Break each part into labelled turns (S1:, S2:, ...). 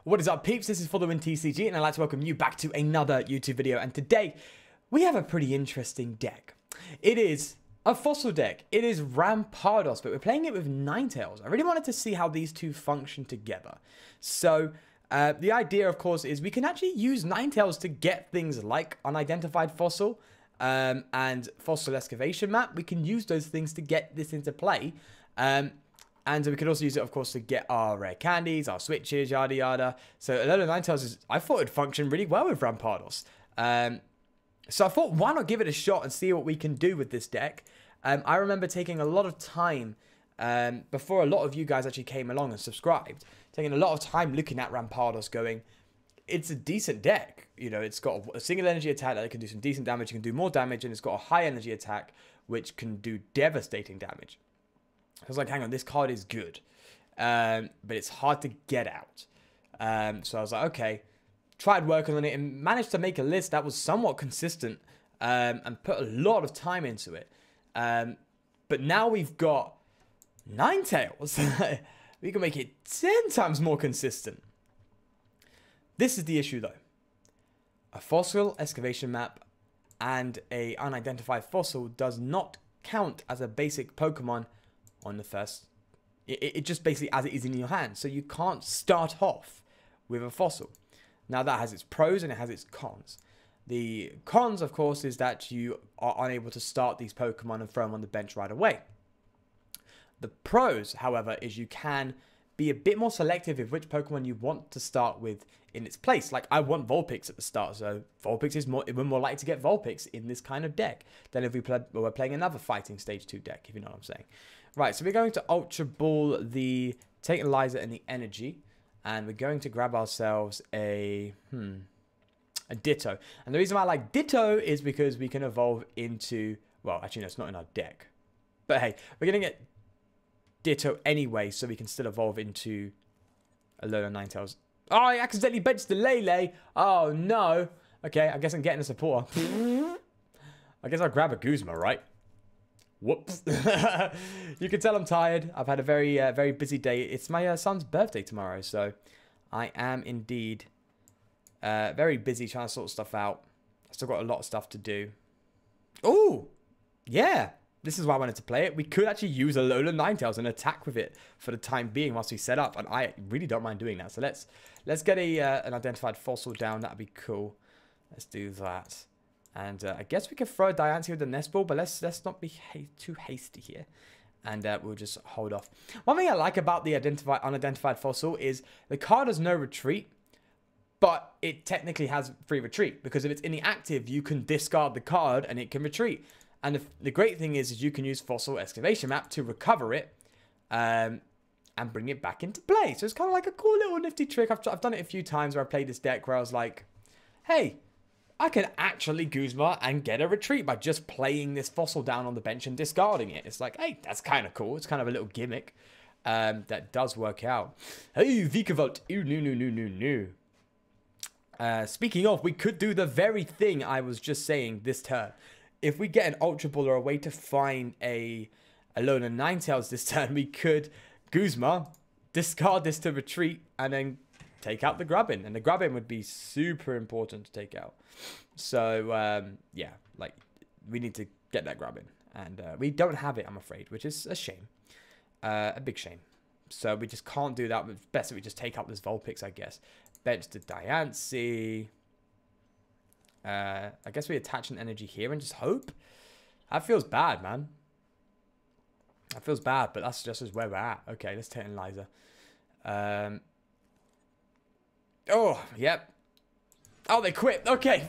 S1: What is up, peeps? This is For The Win TCG, and I'd like to welcome you back to another YouTube video. And today, we have a pretty interesting deck. It is a fossil deck. It is Rampardos, but we're playing it with Ninetales. I really wanted to see how these two function together. So, the idea, of course, is we can actually use Ninetales to get things like Unidentified Fossil and Fossil Excavation Map. We can use those things to get this into play. And we could also use it, of course, to get our rare candies, our switches, yada yada. So a lot of Ninetales, I thought it'd function really well with Rampardos. So I thought, why not give it a shot and see what we can do with this deck? I remember taking a lot of time, before a lot of you guys actually came along and subscribed, taking a lot of time looking at Rampardos going, it's a decent deck. You know, it's got a single energy attack that can do some decent damage, it can do more damage, and it's got a high energy attack, which can do devastating damage. I was like, hang on, this card is good, but it's hard to get out. So I was like, okay, tried working on it and managed to make a list that was somewhat consistent and put a lot of time into it. But now we've got Ninetales. We can make it 10 times more consistent. This is the issue, though. A fossil excavation map and a unidentified fossil does not count as a basic Pokemon on the first. It just basically as it is in your hand. So you can't start off with a fossil. Now that has its pros and it has its cons. The cons, of course, is that you are unable to start these Pokemon and throw them on the bench right away. The pros, however, is you can be a bit more selective with which Pokemon you want to start with in its place. Like, I want Vulpix at the start, so Vulpix is we're more likely to get Vulpix in this kind of deck than if we're playing another Fighting Stage 2 deck, if you know what I'm saying. Right, so we're going to Ultra Ball the Ninetales and the Energy, and we're going to grab ourselves a Ditto. And the reason why I like Ditto is because we can evolve into, well, actually no, it's not in our deck. But hey, we're going to get Ditto anyway, so we can still evolve into Alolan Ninetales. Oh, I accidentally benched the Lele. Oh, no. Okay, I guess I'm getting a supporter. I guess I'll grab a Guzma, right? Whoops. You can tell I'm tired. I've had a very, very busy day. It's my son's birthday tomorrow, so I am indeed very busy trying to sort stuff out. I've still got a lot of stuff to do. Oh, yeah. This is why I wanted to play it. We could actually use a Alolan Ninetales and attack with it for the time being whilst we set up, and I really don't mind doing that. So let's get an identified fossil down. That'd be cool. Let's do that. And I guess we could throw a Diancie with the Nest Ball, but let's not be too hasty here. And we'll just hold off. One thing I like about the unidentified fossil is the card has no retreat, but it technically has free retreat. Because if it's in the active, you can discard the card and it can retreat. And the great thing is you can use Fossil Excavation Map to recover it and bring it back into play. So it's kind of like a cool little nifty trick. I've done it a few times where I played this deck where I was like, hey, I can actually Guzma and get a retreat by just playing this fossil down on the bench and discarding it. It's like, hey, that's kind of cool. It's kind of a little gimmick that does work out. Hey, Vikavolt. Ooh, no. Speaking of, we could do the very thing I was just saying this turn. If we get an Ultra Ball or a way to find a Alolan Ninetales this turn, we could Guzma, discard this to retreat, and then take out the Grubbin. And the Grubbin would be super important to take out. So, yeah, like, we need to get that Grubbin. And we don't have it, I'm afraid, which is a shame. A big shame. So we just can't do that. It's best that we just take out this Vulpix, I guess. Bench the Diancie. I guess we attach an energy here and just hope. That feels bad, man. That feels bad, but that's just where we're at. Okay, let's take an Eliza. Oh, yep. Oh, they quit. Okay.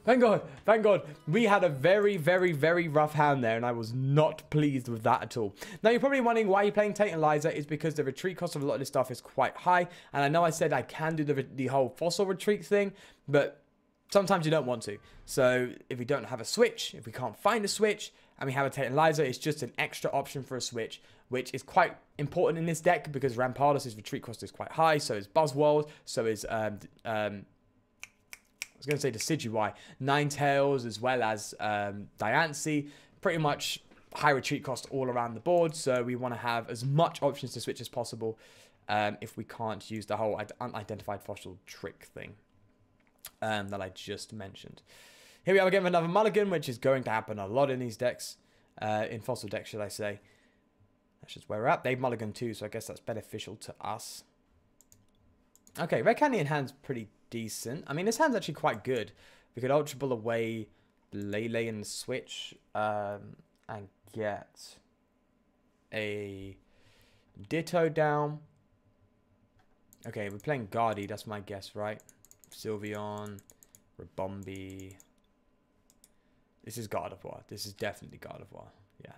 S1: Thank God. Thank God. We had a very, very, very rough hand there, and I was not pleased with that at all. Now, you're probably wondering why you're playing Tate and Liza. It's because the retreat cost of a lot of this stuff is quite high. And I know I said I can do the whole fossil retreat thing, but sometimes you don't want to. So if we don't have a switch, if we can't find a switch, and we have a Tate and Liza, it's just an extra option for a switch, which is quite important in this deck because Rampardos' retreat cost is quite high. So is Buzzwole. So is I was going to say Decidueye, Ninetales, as well as Diancie. Pretty much high retreat cost all around the board. So we want to have as much options to switch as possible. if we can't use the whole unidentified fossil trick thing that I just mentioned. Here we are again with another mulligan, which is going to happen a lot in these decks. In fossil decks, should I say. That's just where we're at. They've mulligan too, so I guess that's beneficial to us. Okay, Red Candy in hand's pretty decent. I mean, this hand's actually quite good. We could Ultra Ball away Lele and the Switch and get a Ditto down. Okay, we're playing Guardy, that's my guess, right? Sylveon, Rabombi. This is Gardevoir. This is definitely Gardevoir. Yeah.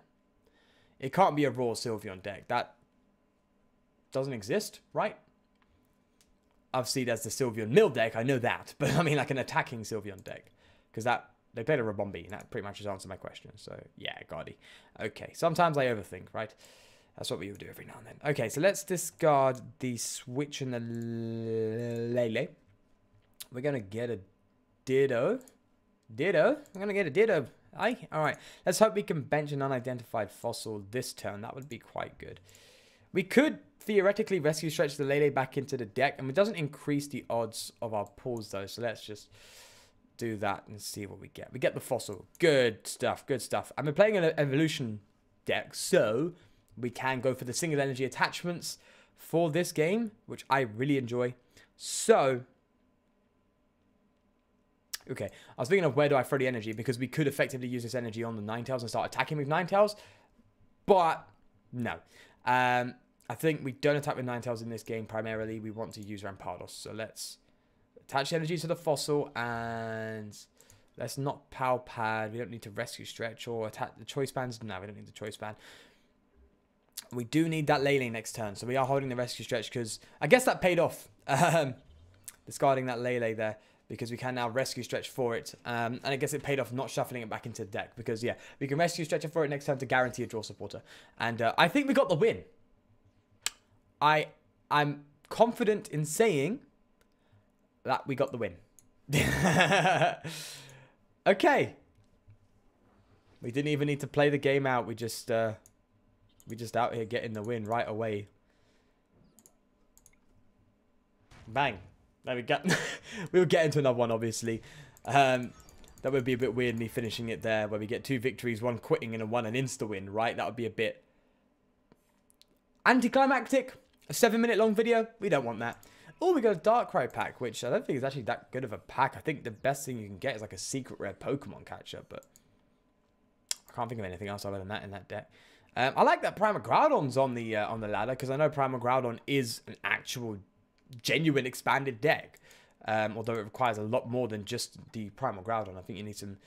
S1: It can't be a raw Sylveon deck. That doesn't exist, right? I've seen it as the Sylveon mill deck. I know that. But I mean like an attacking Sylveon deck. Because they played a Rabombi. And that pretty much has answered my question. So yeah, Guardy. Okay. Sometimes I overthink, right? That's what we would do every now and then. Okay, so let's discard the Switch and the Lele. We're going to get a Ditto. Ditto? I'm going to get a Ditto. Aye? Alright. Let's hope we can bench an unidentified fossil this turn. That would be quite good. We could theoretically rescue stretch the Lele back into the deck. And it doesn't increase the odds of our pulls though. So let's just do that and see what we get. We get the fossil. Good stuff. Good stuff. I'm playing an evolution deck. So we can go for the single energy attachments for this game. Which I really enjoy. So... okay, I was thinking of where do I throw the energy, because we could effectively use this energy on the Ninetales and start attacking with Ninetales, but no. I think we don't attack with Ninetales in this game primarily. We want to use Rampardos, so let's attach energy to the fossil, and let's not Power Pad. We don't need to Rescue Stretch or attack the Choice Bands. No, we don't need the Choice Band. We do need that Lele next turn, so we are holding the Rescue Stretch, because I guess that paid off, discarding that Lele there. Because we can now Rescue Stretch for it. And I guess it paid off not shuffling it back into the deck. Because, yeah, we can Rescue Stretch it for it next turn to guarantee a draw supporter. And I think we got the win. I'm confident in saying that we got the win. Okay. We didn't even need to play the game out. We just out here getting the win right away. Bang. There we go. We'll get into another one, obviously. That would be a bit weird, me finishing it there, where we get 2 victories, 1 quitting and one an insta-win, right? That would be a bit anticlimactic. A 7-minute long video. We don't want that. Oh, we got a Darkrai pack, which I don't think is actually that good of a pack. I think the best thing you can get is like a secret rare Pokemon catcher, but I can't think of anything else other than that in that deck. I like that Primal Groudon's on the ladder, because I know Primal Groudon is an actual genuine expanded deck, although it requires a lot more than just the Primal Groudon. I think you need some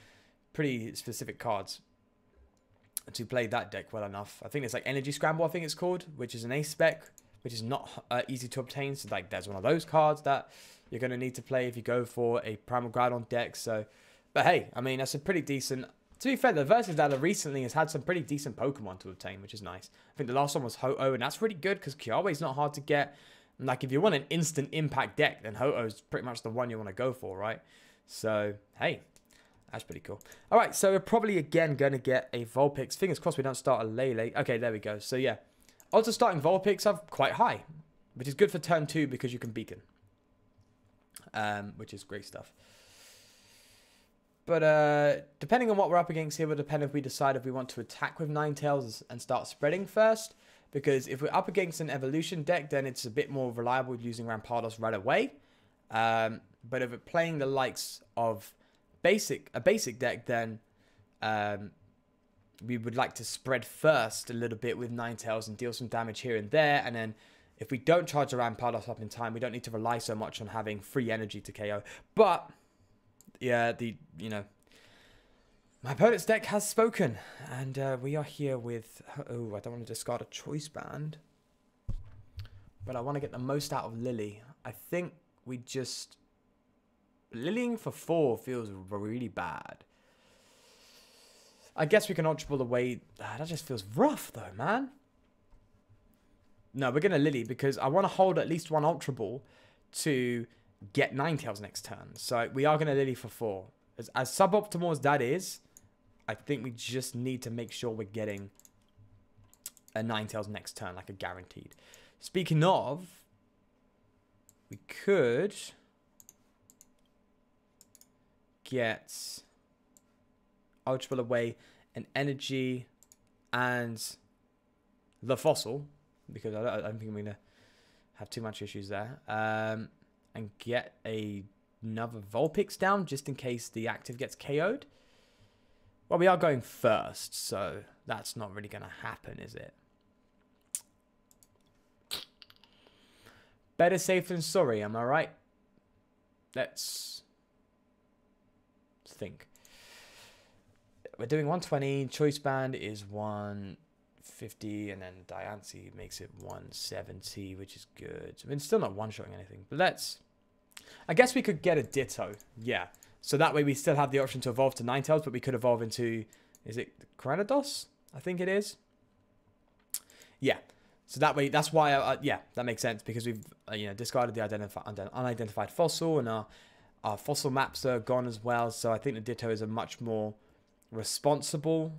S1: pretty specific cards to play that deck well enough. I think it's like Energy Scramble, I think it's called, which is an ace spec, which is not easy to obtain. So like there's one of those cards that you're going to need to play if you go for a Primal Groudon deck. So, but hey, I mean, that's a pretty decent... To be fair, the Versus Ladder recently has had some pretty decent Pokemon to obtain, which is nice. I think the last one was Ho-Oh, and that's really good because Kiawe's not hard to get. Like, if you want an instant impact deck, then Ho-Oh's pretty much the one you want to go for, right? So, hey, that's pretty cool. All right, so we're probably, again, going to get a Vulpix. Fingers crossed we don't start a Lele. Okay, there we go. So, yeah. Odds of starting Vulpix are quite high, which is good for turn 2 because you can Beacon, which is great stuff. But depending on what we're up against here will depend if we decide if we want to attack with Ninetales and start spreading first. Because if we're up against an evolution deck, then it's a bit more reliable using Rampardos right away. But if we're playing the likes of a basic deck, then we would like to spread first a little bit with Ninetales and deal some damage here and there. And then if we don't charge a Rampardos up in time, we don't need to rely so much on having free energy to KO. But yeah, my opponent's deck has spoken, and we are here with... Oh, I don't want to discard a Choice Band, but I want to get the most out of Lily. I think we just... Lilying for 4 feels really bad. I guess we can Ultra Ball away. That just feels rough, though, man. No, we're going to Lily, because I want to hold at least 1 Ultra Ball to get Ninetales next turn. So we are going to Lily for 4. As suboptimal as that is, I think we just need to make sure we're getting a Ninetales next turn, like a guaranteed. Speaking of, we could get Ultra Ball away an energy and the fossil, because I don't think we're going to have too much issues there. And get another Vulpix down just in case the active gets KO'd. Well, we are going first, so that's not really going to happen, is it? Better safe than sorry, am I right? Let's think. We're doing 120. Choice Band is 150, and then Diancie makes it 170, which is good. I mean, still not one-shotting anything, but let's... I guess we could get a Ditto, yeah. So that way we still have the option to evolve to Ninetales, but we could evolve into... Is it Rampardos? I think it is. Yeah. So that way, that's why, yeah, that makes sense, because we've, discarded the unidentified fossil, and our fossil maps are gone as well. So I think the Ditto is a much more responsible,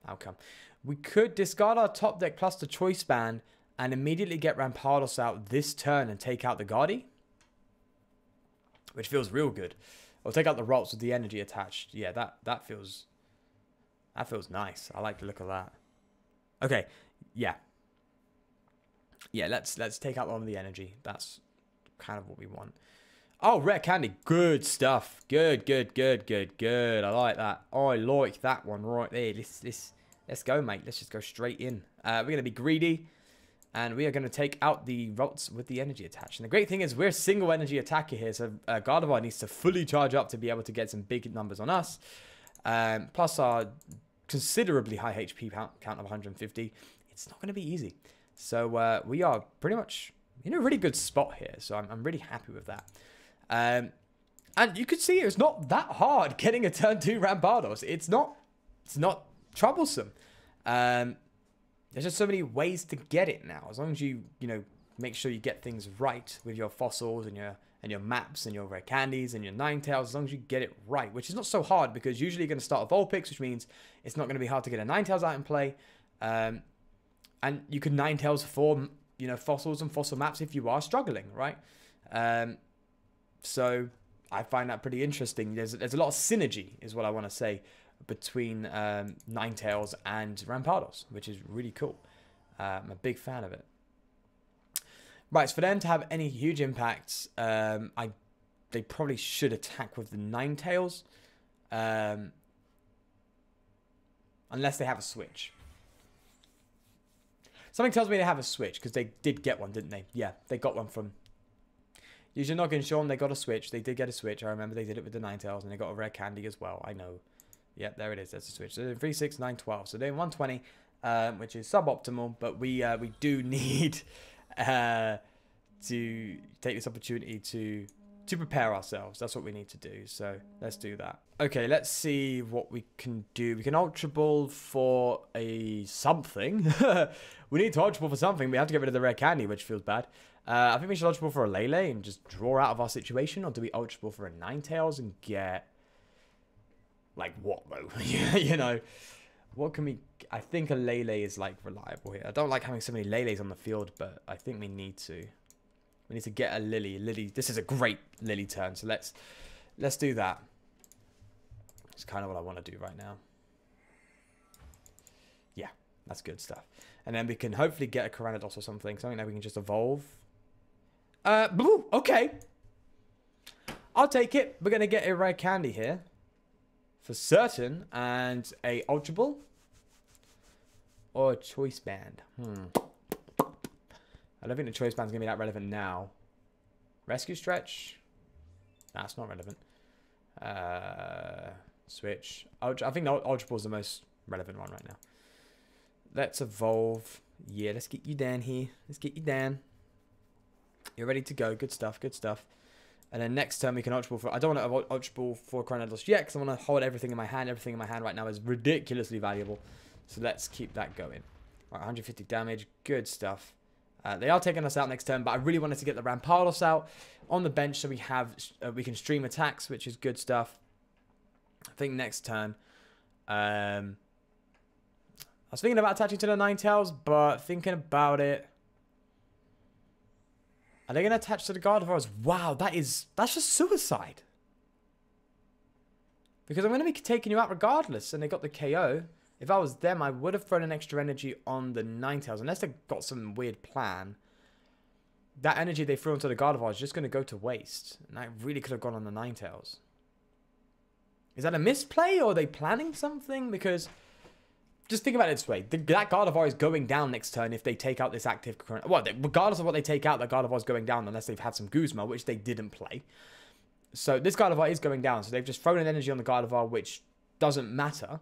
S1: outcome. We could discard our top deck plus the Choice Band and immediately get Rampardos out this turn and take out the Guardi, which feels real good. Or take out the Rolts with the energy attached. Yeah, that feels nice. I like the look of that. Okay. Yeah, let's take out one of the energy. That's kind of what we want. Oh, rare candy. Good stuff. Good. I like that. Oh, I like that one right there. Let's go, mate. Let's just go straight in. We're going to be greedy, and we are going to take out the Rolts with the energy attached. And the great thing is we're a single energy attacker here, so Gardevoir needs to fully charge up to be able to get some big numbers on us. Plus our considerably high HP count of 150. It's not going to be easy. So we are pretty much in a really good spot here. So I'm really happy with that. And you can see it's not that hard getting a turn 2 Rampardos. It's not troublesome. There's just so many ways to get it now. As long as you make sure you get things right with your fossils and your maps and your rare candies and your Ninetales, as long as you get it right, which is not so hard because usually you're going to start a Vulpix, which means it's not going to be hard to get a Ninetales out in play. And you can Ninetales for, fossils and fossil maps if you are struggling, right? So I find that pretty interesting. There's a lot of synergy, is what I want to say, between Ninetales and Rampardos, which is really cool. I'm a big fan of it. Right, so for them to have any huge impacts, they probably should attack with the Ninetales, unless they have a switch. Something tells me they have a switch, because they did get one, didn't they? Yeah, they got one from... Usually not getting shown, they got a switch. They did get a switch. I remember they did it with the Ninetales, and they got a rare candy as well. I know. Yeah, there it is. That's a switch. So they're 3, 6, 9, 12. So they're 120, which is suboptimal, but we do need to take this opportunity to prepare ourselves. That's what we need to do. So let's do that. Okay, let's see what we can do. We can Ultra Ball for a something. We need to Ultra Ball for something. We have to get rid of the rare candy, which feels bad. I think we should Ultra Ball for a Lele and just draw out of our situation. Or do we Ultra Ball for a Ninetales and get... Like, what, though? What can we... I think a Lele is, reliable here. I don't like having so many Leles on the field, but I think we need to. We need to get a Lily. This is a great Lily turn, so let's do that. It's kind of what I want to do right now. Yeah, that's good stuff. And then we can hopefully get a Rampardos or something that we can just evolve. Okay. I'll take it. We're going to get a rare candy here. For certain. And a Ultra Ball. Or a Choice Band. I don't think the Choice Band's going to be that relevant now. Rescue Stretch? Nah, it's not relevant. Switch. I think the Ultra Ball's the most relevant one right now. Let's evolve. Yeah, let's get you down here. Let's get you down. You're ready to go. Good stuff, good stuff. And then next turn we can Ultra Ball for... I don't want to Ultra Ball for Rampardos yet because I want to hold everything in my hand. Everything in my hand right now is ridiculously valuable. So let's keep that going. Right, 150 damage. Good stuff. They are taking us out next turn, but I really wanted to get the Rampardos out on the bench so we have we can stream attacks, which is good stuff. I think next turn, I was thinking about attaching to the Ninetales, but thinking about it... Are they going to attach to the Gardevoirs? Wow, that's just suicide. Because I'm going to be taking you out regardless, and they got the KO. If I was them, I would have thrown an extra energy on the Ninetales, unless they got some weird plan. That energy they threw onto the Gardevoir is just going to go to waste. And I really could have gone on the Ninetales. Is that a misplay, or are they planning something? Because... Just think about it this way. That Gardevoir is going down next turn if they take out this active... Well, regardless of what they take out, that Gardevoir is going down unless they've had some Guzma, which they didn't play. So this Gardevoir is going down. So they've just thrown an energy on the Gardevoir, which doesn't matter.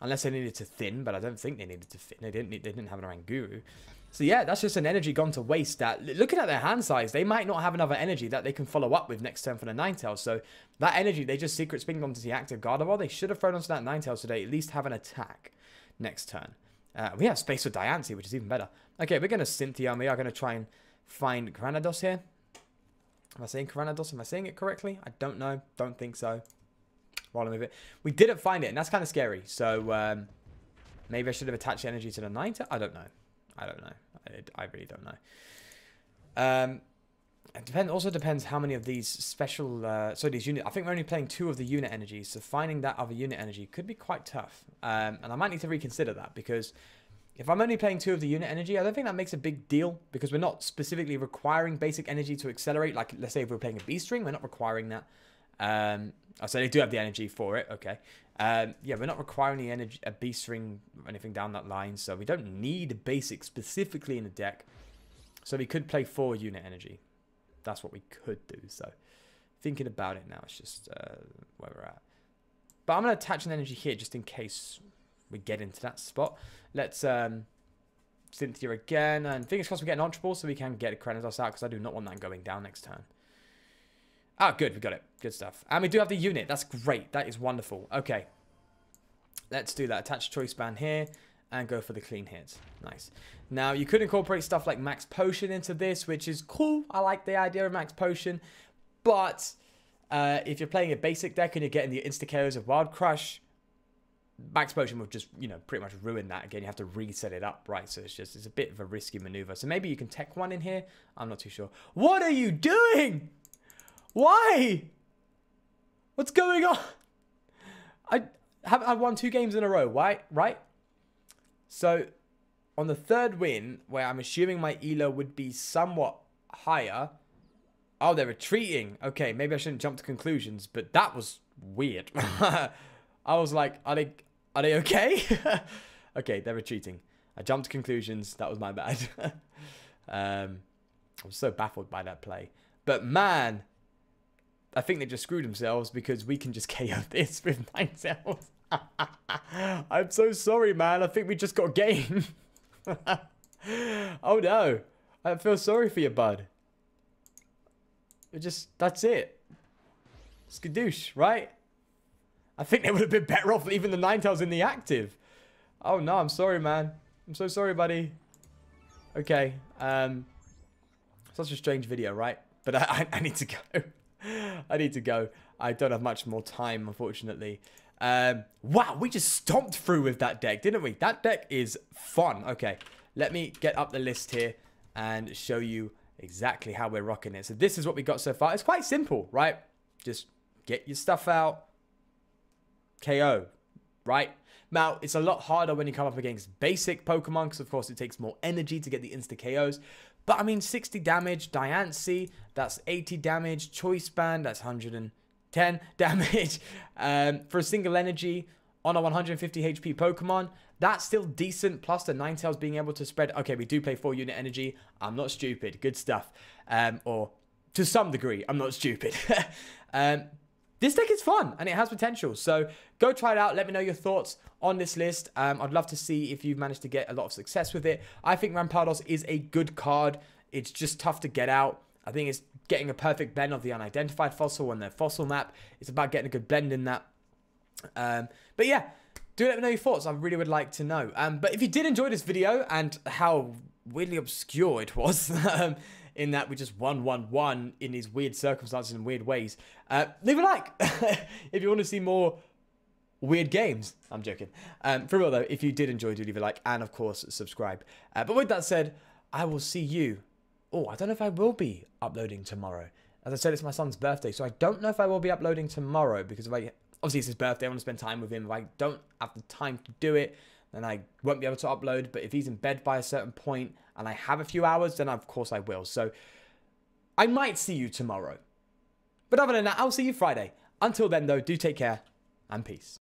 S1: Unless they needed to thin, but I don't think they needed to thin. They didn't have an Oranguru. So yeah, that's just an energy gone to waste. That looking at their hand size, they might not have another energy that they can follow up with next turn for the Ninetales. So that energy, they just Secret Spin onto the active Gardevoir. They should have thrown onto that Ninetales so they at least have an attack next turn. We have space for Diancie, which is even better. Okay, we're going to Cynthia, and we are going to try and find Granados here. Am I saying Granados? Am I saying it correctly? I don't know. Don't think so. Rolling with it. We didn't find it, and that's kind of scary. So, maybe I should have attached energy to the Ninetales? I don't know. I don't know. I really don't know. It also depends how many of these special... these unit... I think we're only playing 2 of the unit energies, so finding that other unit energy could be quite tough. And I might need to reconsider that, because if I'm only playing 2 of the unit energy, I don't think that makes a big deal, because we're not specifically requiring basic energy to accelerate. Like, let's say if we're playing a B-string, we're not requiring that. So they do have the energy for it, okay. Yeah, we're not requiring the energy, a B-string or anything down that line, so we don't need basic specifically in the deck. So we could play 4 unit energy. That's what we could do. So thinking about it now, it's just where we're at. But I'm going to attach an energy here just in case we get into that spot. Let's Cynthia again. And fingers crossed we get an Ultra Ball so we can get a Granados out, because I do not want that going down next turn. Ah, good. We got it. Good stuff. And we do have the unit. That's great. That is wonderful. Okay. Let's do that. Attach Choice Band here and go for the clean hits. Nice. Now, you could incorporate stuff like Max Potion into this, which is cool. I like the idea of Max Potion. But if you're playing a basic deck and you're getting the insta-KOs of Wild Crush, Max Potion will just, you know, pretty much ruin that. Again, you have to reset it up, right? So it's a bit of a risky maneuver. So maybe you can tech one in here. I'm not too sure. What are you doing? Why? What's going on? I won 2 games in a row. Why? Right? So, on the 3rd win, where I'm assuming my ELO would be somewhat higher. Oh, they're retreating. Okay, maybe I shouldn't jump to conclusions, but that was weird. I was like, are they okay? Okay, they're retreating. I jumped to conclusions. That was my bad. I was so baffled by that play. But man, I think they just screwed themselves, because we can just KO this with Ninetales. I'm so sorry, man. I think we just got game. Oh no. I feel sorry for you, bud. That's it. Skadoosh, right? I think they would have been better off leaving the Ninetales in the active. Oh no, I'm sorry, man. I'm so sorry, buddy. Okay. Such a strange video, right? But I need to go. I need to go. I don't have much more time, unfortunately. Wow, we just stomped through with that deck, didn't we? That deck is fun. Okay, let me get up the list here and show you exactly how we're rocking it. So this is what we got so far. It's quite simple, right? Just get your stuff out. KO, right? Now, it's a lot harder when you come up against basic Pokemon, because, of course, it takes more energy to get the insta-KOs. But, I mean, 60 damage, Diancie, that's 80 damage, Choice Band, that's 110 damage. For a single energy on a 150 HP Pokemon, that's still decent, plus the Ninetales being able to spread. Okay, we do play 4 unit energy. I'm not stupid. Good stuff. Or, to some degree, I'm not stupid. This deck is fun, and it has potential. So, go try it out. Let me know your thoughts on this list. I'd love to see if you've managed to get a lot of success with it. I think Rampardos is a good card. It's just tough to get out. I think it's getting a perfect blend of the unidentified fossil and their fossil map. It's about getting a good blend in that. But yeah, do let me know your thoughts. I really would like to know. But if you did enjoy this video and how weirdly obscure it was, in that we just won in these weird circumstances and weird ways, leave a like if you want to see more weird games. I'm joking. For real though, if you did enjoy, do leave a like and of course subscribe. But with that said, I will see you. Oh, I don't know if I will be uploading tomorrow. As I said, it's my son's birthday, so I don't know if I will be uploading tomorrow because obviously it's his birthday. I want to spend time with him. If I don't have the time to do it, then I won't be able to upload. But if he's in bed by a certain point and I have a few hours, then of course I will. So I might see you tomorrow. But other than that, I'll see you Friday. Until then, though, do take care and peace.